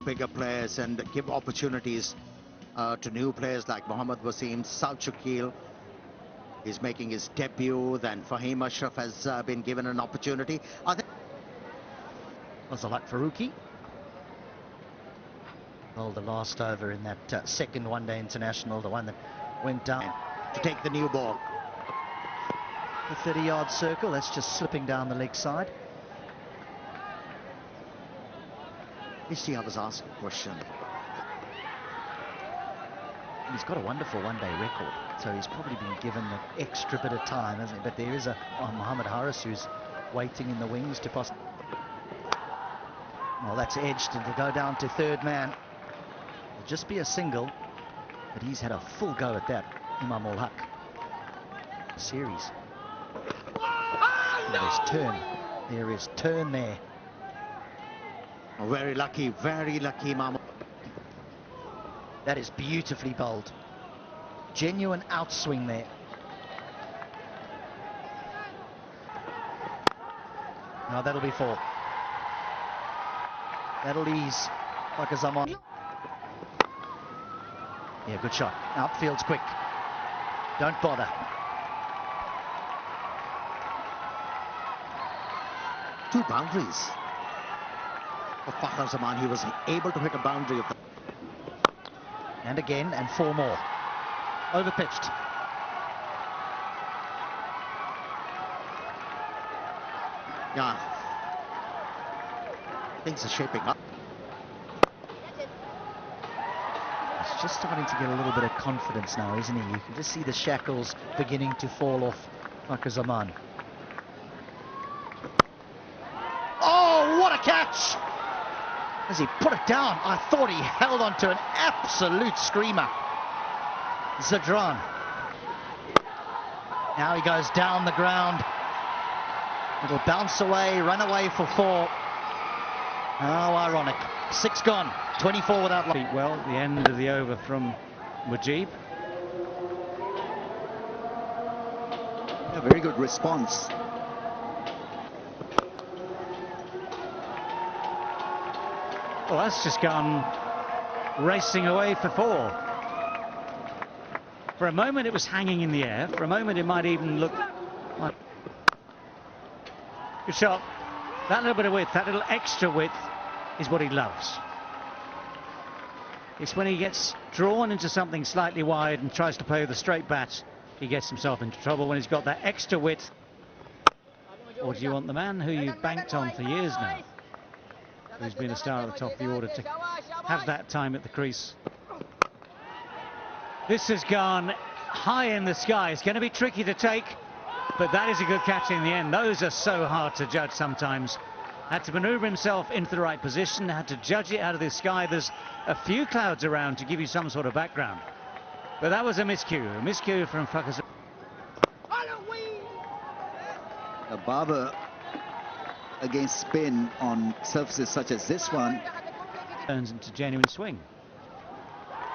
bigger players and give opportunities to new players like Mohammad Wasim. South Shakil is making his debut. Then Fahim Ashraf has been given an opportunity. I think Mazalak Faruqi. Well, the last over in that second one-day international, the one that went down to take the new ball. The 30-yard circle, that's just slipping down the leg side. You see, I was asked a question. He's got a wonderful one-day record, so he's probably been given an extra bit of time, hasn't he? But there is a Mohammed Harris who's waiting in the wings to pass. Well, that's edged, and to go down to third man. It'll just be a single, but he's had a full go at that, Imam ul Haq. Series. There's turn. There is turn there. Oh, very lucky, Imam. That is beautifully bowled. Genuine outswing there. Now that'll be 4. That'll ease Pakistan. Yeah, good shot. Outfield's quick. Don't bother. Two boundaries. For Fakhar Zaman, he was able to hit a boundary of the... And again, and 4 more. Overpitched. Yeah. Things are shaping up. He's just starting to get a little bit of confidence now, isn't he? You can just see the shackles beginning to fall off Fakhar Zaman. Oh, what a catch! As he put it down, I thought he held on to an absolute screamer. Zadran. Now he goes down the ground. It'll bounce away, run away for 4. Oh, ironic. 6 gone, 24 without luck. Well, the end of the over from Mujib. A very good response. Well, that's just gone racing away for 4. For a moment it was hanging in the air. For a moment it might even look like... Good shot. That little bit of width, that little extra width is what he loves. It's when he gets drawn into something slightly wide and tries to play with a straight bat, he gets himself into trouble when he's got that extra width. Or do you want the man who you've banked on for years now, who's been a star at the top of the order, to have that time at the crease? This has gone high in the sky. It's going to be tricky to take, but that is a good catch in the end. Those are so hard to judge sometimes. Had to manoeuvre himself into the right position, had to judge it out of the sky. There's a few clouds around to give you some sort of background. But that was a miscue from Fakhar. A barber against spin on surfaces such as this one Turns into genuine swing.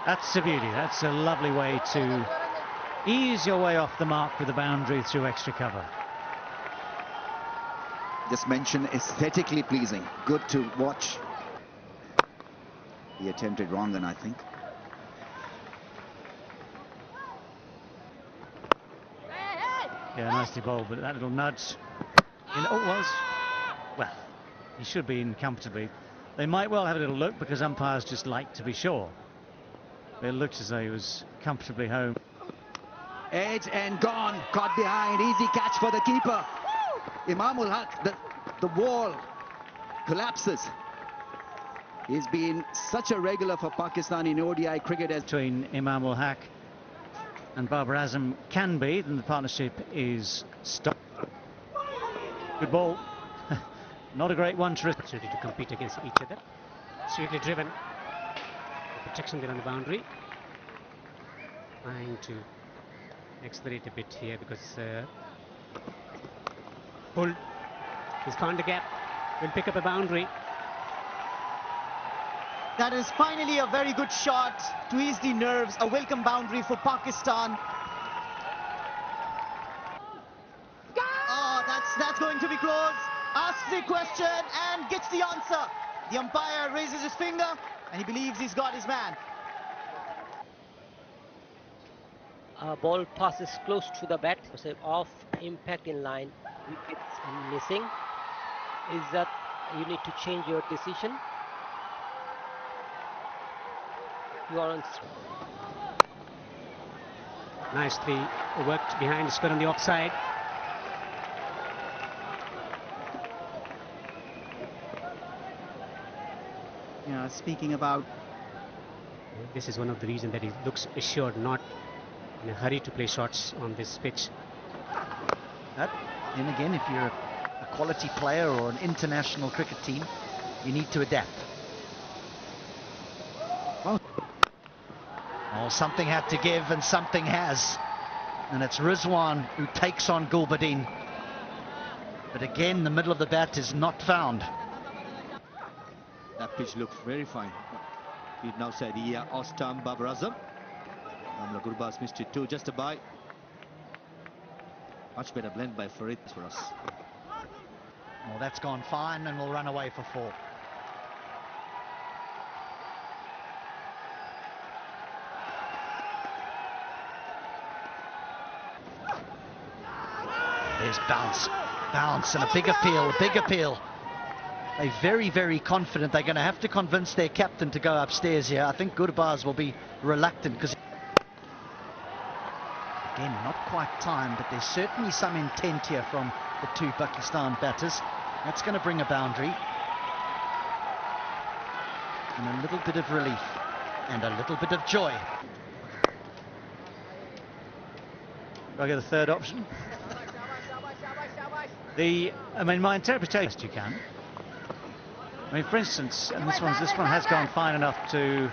That's a beauty. That's a lovely way to ease your way off the mark with a boundary through extra cover. just mentioned, aesthetically pleasing. Good to watch. He attempted wrong then, I think. Yeah, nicely bowled, but that little nudge well, he should be in comfortably. They might well have a little look because umpires just like to be sure. It looked as though he was comfortably home. Edge and gone, caught behind, easy catch for the keeper. Imam ul Haq, the wall collapses. He's been such a regular for Pakistan in ODI cricket. As between Imam ul Haq and Babar Azam can be, then the partnership is stopped. Good ball. Not a great one to compete against each other. Sweetly driven. Protection there on the boundary. Trying to accelerate a bit here because pulled. He's found the gap. Will pick up a boundary. That is finally a very good shot to ease the nerves. A welcome boundary for Pakistan. Oh, that's going to be close. Asks the question and gets the answer. The umpire raises his finger. and he believes he's got his man. Ball passes close to the bat, so off impact in line, wickets missing. Is that you need to change your decision? You are on. Nicely worked behind, square on the offside. Yeah, speaking about, This is one of the reasons that he looks assured, not in a hurry to play shots on this pitch. Then again, if you're a quality player or an international cricket team, you need to adapt. Oh, something had to give and something has. And it's Rizwan who takes on Gulbadin. But again, the middle of the bat is not found. That pitch looks very fine. We've now said, yeah, Ostam Babar Azam. And Gurbaz missed it too, just a bye. Much better blend by Farid for us. Oh, that's gone fine and will run away for 4. There's bounce and a big appeal. They're very, very confident. They're going to have to convince their captain to go upstairs here. I think Gurbaz will be reluctant because, again, not quite time, but there's certainly some intent here from the 2 Pakistan batters. That's going to bring a boundary. And a little bit of relief and a little bit of joy. Do I get a third option? My interpretation, you can. I mean, for instance, and this one has gone fine enough to,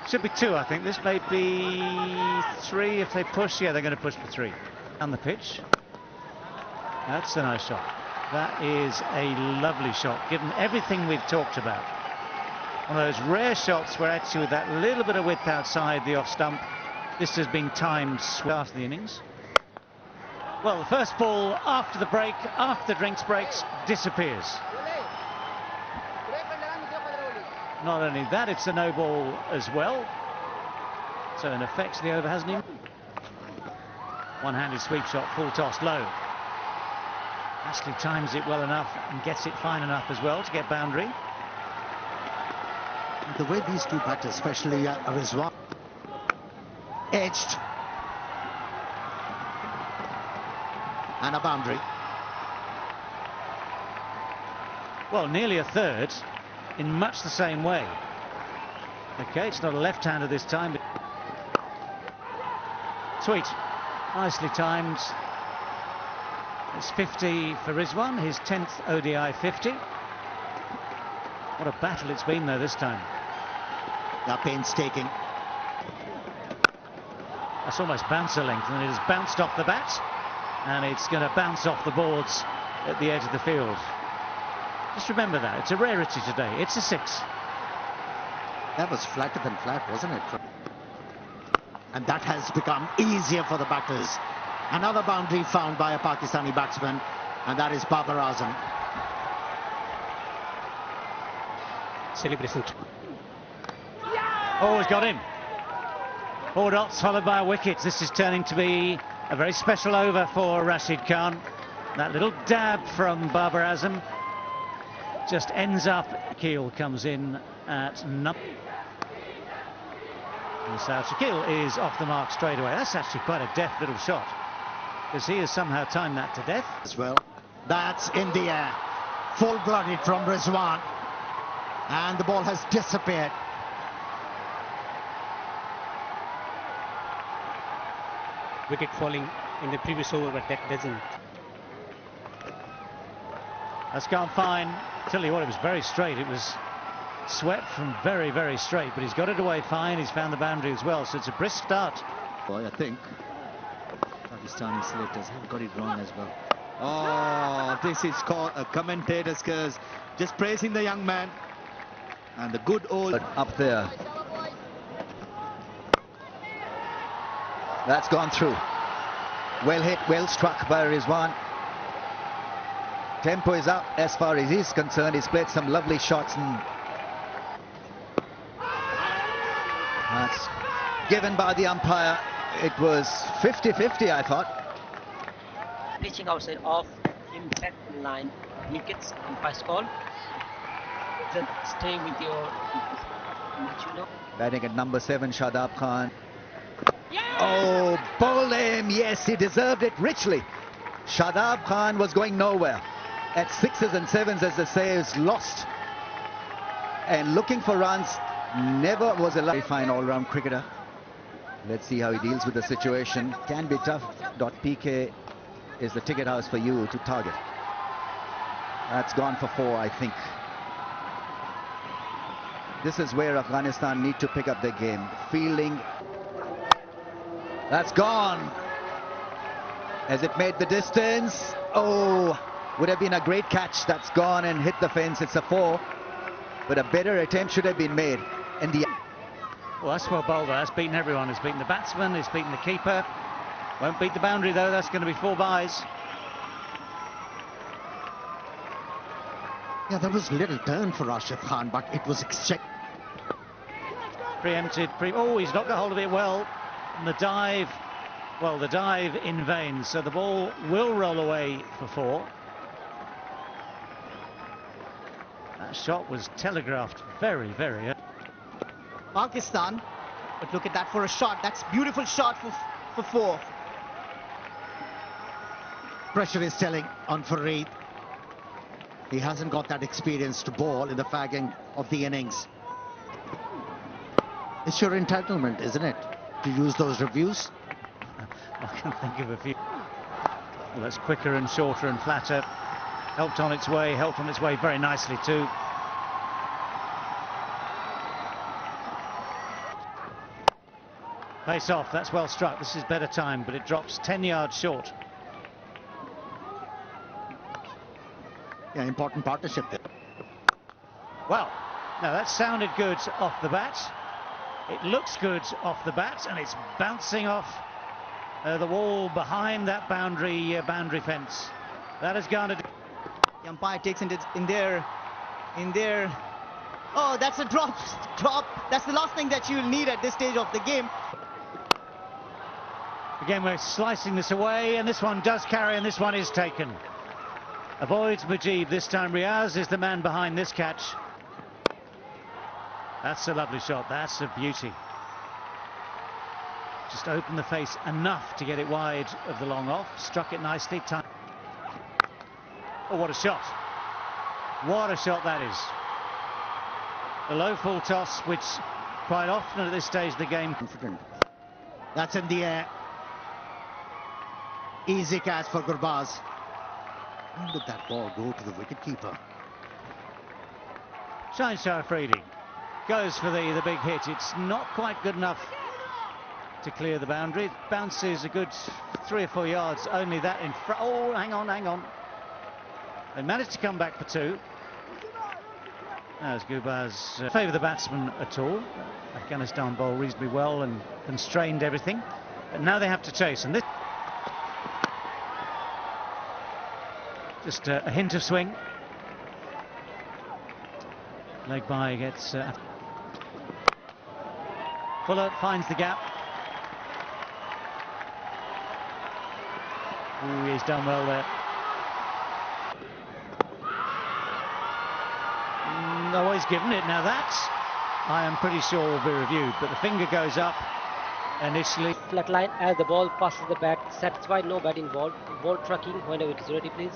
should be 2, I think. This may be 3 if they push. Yeah, they're going to push for 3. On the pitch. That's a nice shot. That is a lovely shot, given everything we've talked about. One of those rare shots where actually with that little bit of width outside the off stump, this has been timed after the innings. Well, the first ball after the break, after the drinks breaks, disappears. Not only that, it's a no ball as well. So in effect, the over hasn't even. One-handed sweep shot, full toss, low. Ashley times it well enough and gets it fine enough as well to get boundary. The way these 2 batters, especially Rizwan, edged. And a boundary. Well, nearly a third in much the same way. Okay, it's not a left-hander this time, but sweet, nicely timed. It's 50 for Rizwan, his 10th ODI 50. What a battle it's been though this time. They're painstaking. That's almost bouncer length, and it has bounced off the bat, and it's going to bounce off the boards at the edge of the field. Just remember that, it's a rarity today. It's a 6. That was flatter than flat, wasn't it? And that has become easier for the batters. Another boundary found by a Pakistani batsman, and that is Babar Azam. Celebration. Oh, he's got him. 4 dots followed by a wicket. This is turning to be a very special over for Rashid Khan. That little dab from Babar Azam just ends up. Keel comes in at number. And South Shakil is off the mark straight away. That's actually quite a deft little shot, because he has somehow timed that to death. As well. That's in the air. Full-blooded from Rizwan. And the ball has disappeared. Wicket falling in the previous over, but that doesn't. That's gone fine. Tell you what, it was very straight. It was swept from very, very straight, but he's got it away fine. He's found the boundary as well, so it's a brisk start. Boy, I think Pakistani selectors have got it wrong as well. Oh, this is called a commentator's curse. Just praising the young man and the good old Up there. That's gone through. Well hit, well struck by Rizwan. Tempo is up as far as he's concerned. He's played some lovely shots and That's given by the umpire. It was 50-50, I thought. Pitching outside off impact in line. Wickets, umpire's call. Just stay with your Batting at number 7, Shadab Khan. Oh, bowled him. Yes, he deserved it richly. Shadab Khan was going nowhere. At 6s and 7s, as they say, is lost. And looking for runs, never was a very fine all-round cricketer. Let's see how he deals with the situation. Can be tough. .pk is the ticket house for you to target. That's gone for 4, I think. This is where Afghanistan need to pick up their game. Fielding. That's gone. Has it made the distance? Oh, would have been a great catch. That's gone and hit the fence. It's a 4. But a better attempt should have been made. And the... Well, that's well bowled. That's beaten everyone. It's beaten the batsman. It's beaten the keeper. Won't beat the boundary, though. That's going to be 4 byes. Yeah, there was little turn for Rashid Khan, but it was Preempted. Oh, he's not got hold of it well. And the dive, well, the dive in vain. So the ball will roll away for 4. That shot was telegraphed very, very early. Pakistan, but look at that for a shot. That's beautiful shot for 4. Pressure is telling on Fareed. He hasn't got that experience to bowl in the fagging of the innings. It's your entitlement, isn't it, to use those reviews? I can think of a few. Well, that's quicker and shorter and flatter. Helped on its way very nicely too. Face off, that's well struck. This is better time, but it drops 10 yards short. Yeah, important partnership there. Well, now that sounded good off the bat. It looks good off the bat, and it's bouncing off the wall behind that boundary fence. That has garnered. The umpire takes it in there. Oh, that's a drop. That's the last thing that you'll need at this stage of the game. Again, we're slicing this away, and this one does carry, and this one is taken. Avoids Mujib this time. Riaz is the man behind this catch. That's a lovely shot. That's a beauty. Just opened the face enough to get it wide of the long off. Struck it nicely. Oh, what a shot. What a shot that is. The low full toss, which quite often at this stage of the game. Confident. That's in the air. Easy catch for Gurbaz. When did that ball go to the wicketkeeper? Shah Afridi goes for the big hit. It's not quite good enough to clear the boundary. It bounces a good 3 or 4 yards, only that in front. Oh, hang on. They managed to come back for 2. As Gurbaz favour the batsman at all. Afghanistan bowl reasonably well and constrained everything. But now they have to chase, and this just a hint of swing. Leg by gets Fuller finds the gap. Ooh, he's done well there. No, he's given it. Now that, I am pretty sure, will be reviewed, but the finger goes up initially. Flat line as the ball passes the bat. Satisfied, no bat involved. Ball tracking whenever it is ready, please.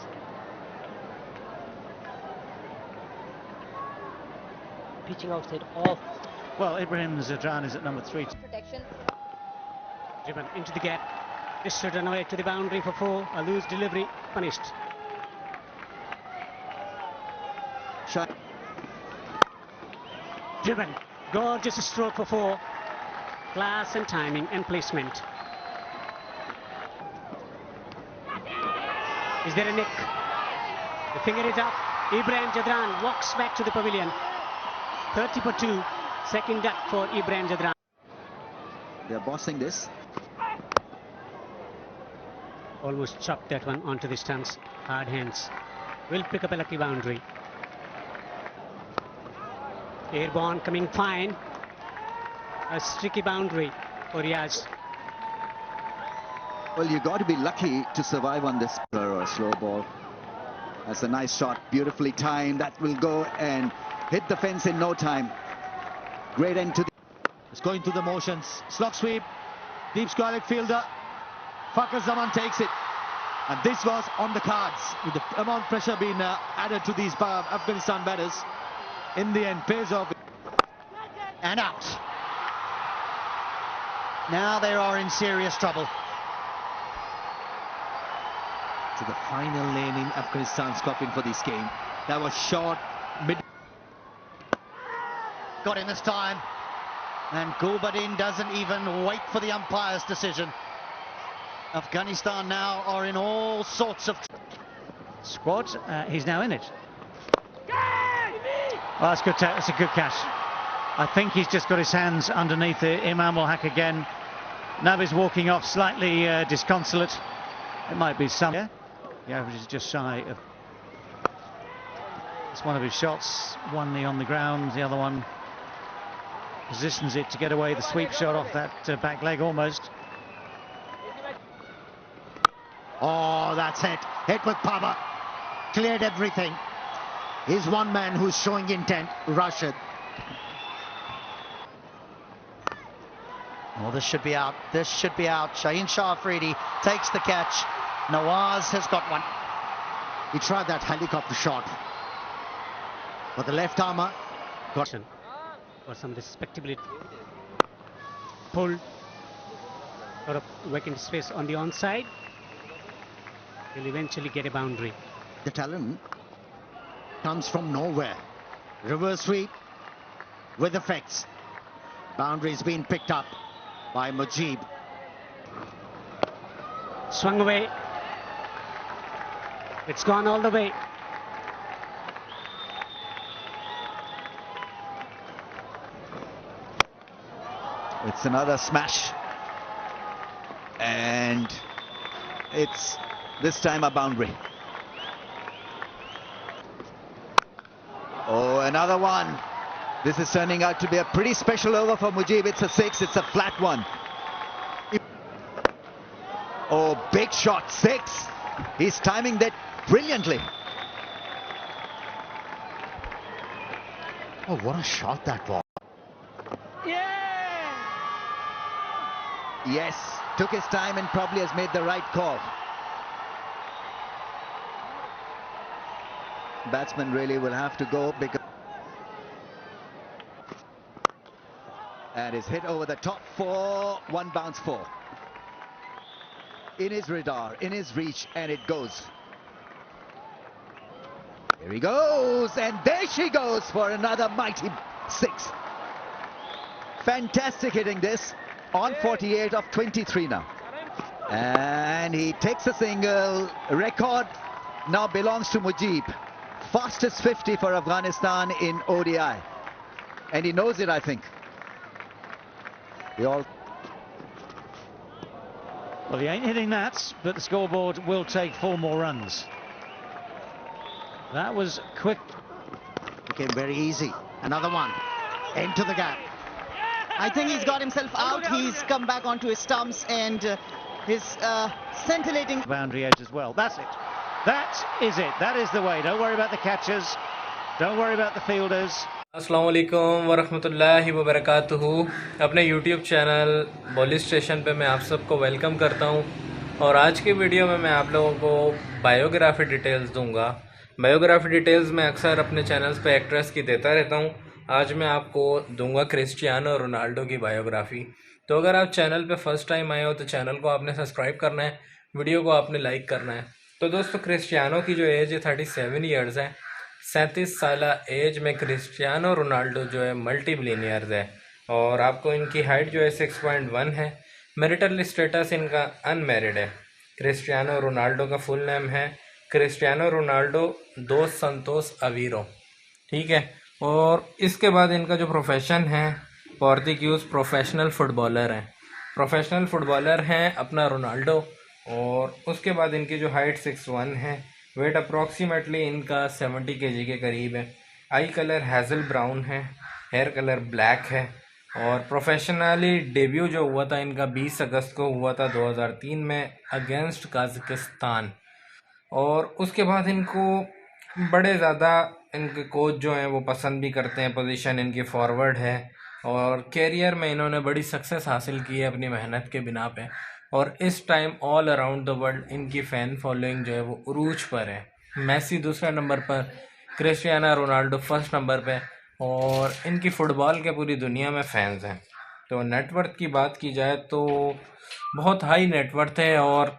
Pitching outside off. Well, Ibrahim Zadran is at number 3. Protection. Driven into the gap. This should run away to the boundary for 4. A loose delivery, punished. Shot. Driven. Gorgeous stroke for 4. Class and timing and placement. Is there a nick? The finger is up. Ibrahim Jadran walks back to the pavilion. 30 for 2. Second duck for Ibrahim Jadran. They're bossing this. Almost chopped that one onto the stumps. Hard hands. Will pick up a lucky boundary. Airborne coming fine. A streaky boundary for Riaz. Well, you got to be lucky to survive on this or a slow ball. That's a nice shot, beautifully timed. That will go and hit the fence in no time. Great end to the... It's going through the motions. Slog sweep. Deep square fielder. Fakhar Zaman takes it. And this was on the cards. With the amount of pressure being added to these Afghanistan batters. In the end, pays off. And out. Now they are in serious trouble. To the final lane in Afghanistan's cup in for this game. That was short, mid. Got him this time. And Gulbadin doesn't even wait for the umpire's decision. Afghanistan now are in all sorts of... Squad, he's now in it. Well, that's good. That's a good catch. I think he's just got his hands underneath it. Imam ul Haq again. Nabi's walking off slightly disconsolate. It might be some... Yeah? The average is just shy of... It's one of his shots. One knee on the ground, the other one positions it to get away the sweep shot off that back leg almost. Oh, that's it. Hit with power. Cleared everything. He's one man who's showing intent. Rashid. Oh, this should be out. This should be out. Shaheen Shah Afridi takes the catch. Nawaz has got one. He tried that helicopter shot. But the left armour got... For some respectability. Pull. Got a vacant space on the onside. Will eventually get a boundary. The talent comes from nowhere. Reverse sweep with effects. Boundaries being picked up by Mujib. Swung away. It's gone all the way. It's another smash. And it's this time a boundary. Oh, another one. This is turning out to be a pretty special over for Mujib. It's a 6, it's a flat one. Oh, big shot, 6. He's timing that brilliantly. Oh, what a shot that was. Yes, took his time and probably has made the right call. Batsman really will have to go because... And is hit over the top for 1 bounce 4. In his radar, in his reach, and it goes. Here he goes, and there she goes for another mighty 6. Fantastic hitting this. On 48 of 23 now. And he takes a single. Record now belongs to Mujib. Fastest 50 for Afghanistan in ODI. And he knows it, I think. Well, he ain't hitting that, but the scoreboard will take 4 more runs. That was quick. Became very easy. Another one. Into the gap. I think he's got himself out. He's come back onto his stumps and his scintillating Boundary edge as well. That's it. That is it. That is the way. Don't worry about the catchers. Don't worry about the fielders. अस्सलाम वालेकुम वरहमतुल्लाहि वबरकातुहू। अपने YouTube channel बॉली station पे मैं आप सबको welcome करता हूं और आज की वीडियो में मैं आप लोगों को बायोग्राफी डिटेल्स दूंगा। बायोग्राफी डिटेल्स मैं अक्सर अपने चैनल्स पे एक्ट्रेस की देता रहता हूं। आज मैं आपको दूंगा क्रिस्टियानो रोनाल्डो की बायोग्राफी। तो अगर आप चैनल पे फर्स्ट टाइम आए हो तो चैनल को आपने सब्सक्राइब करना है, वीडियो को आपने लाइक करना है। तो दोस्तों क्रिस्टियानो की जो एज है 37 ईयर्स है। 37 साल एज में क्रिस्टियानो रोनाल्डो जो है मल्टी बिलियनियर्स है और आपको इनकी हाइट जो है 6.1 है। मैरिटल स्टेटस इनका अनमैरिड है। क्रिस्टियानो रोनाल्डो का फुल नेम है क्रिस्टियानो रोनाल्डो दोस संतोस अवीरो, ठीक है। और इसके बाद इनका जो प्रोफेशन है पोर्तुगीज प्रोफेशनल फुटबॉलर हैं। प्रोफेशनल फुटबॉलर हैं अपना रोनाल्डो। और उसके बाद इनकी जो हाइट 6'1 है, वेट अप्रॉक्सीमेटली इनका 70 kg के करीब है। आई कलर हैज़ल ब्राउन है, हेयर कलर ब्लैक है और प्रोफेशनली डेब्यू जो हुआ था इनका 20 अगस्त को हुआ था 2003 में अगेंस्ट कजाकिस्तान। और उसके बाद इनको बड़े ज़्यादा इनके कोच जो हैं वो पसंद भी करते हैं, पोजीशन इनकी फॉरवर्ड है और कैरियर में इन्होंने बड़ी सक्सेस हासिल की है अपनी मेहनत के बिना पे। और इस time all around the world इनकी फ़ैन फॉलोइंग जो है वो उरूज पर है। मेसी दूसरे नंबर पर, क्रिस्टियानो रोनाल्डो फर्स्ट नंबर पे, और इनकी फ़ुटबॉल के पूरी दुनिया में फ़ैन्स हैं। तो नेटवर्थ की बात की जाए तो बहुत हाई नेटवर्थ है और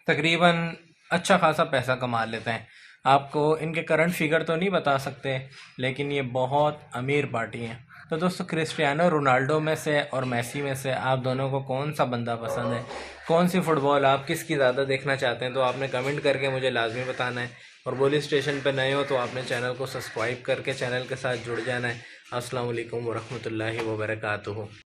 तकरीबन अच्छा खासा पैसा कमा लेते हैं। आपको इनके करंट फिगर तो नहीं बता सकते, लेकिन ये बहुत अमीर पार्टी हैं। तो दोस्तों, क्रिस्टियानो रोनाल्डो में से और मेसी में से आप दोनों को कौन सा बंदा पसंद है, कौन सी फ़ुटबॉल आप किसकी ज़्यादा देखना चाहते हैं, तो आपने कमेंट करके मुझे लाजमी बताना है। और बॉलिंग स्टेशन पे नए हो तो आपने चैनल को सब्सक्राइब करके चैनल के साथ जुड़ जाना है। अस्सलाम वालेकुम वरहमतुल्लाहि वबरकातुहू।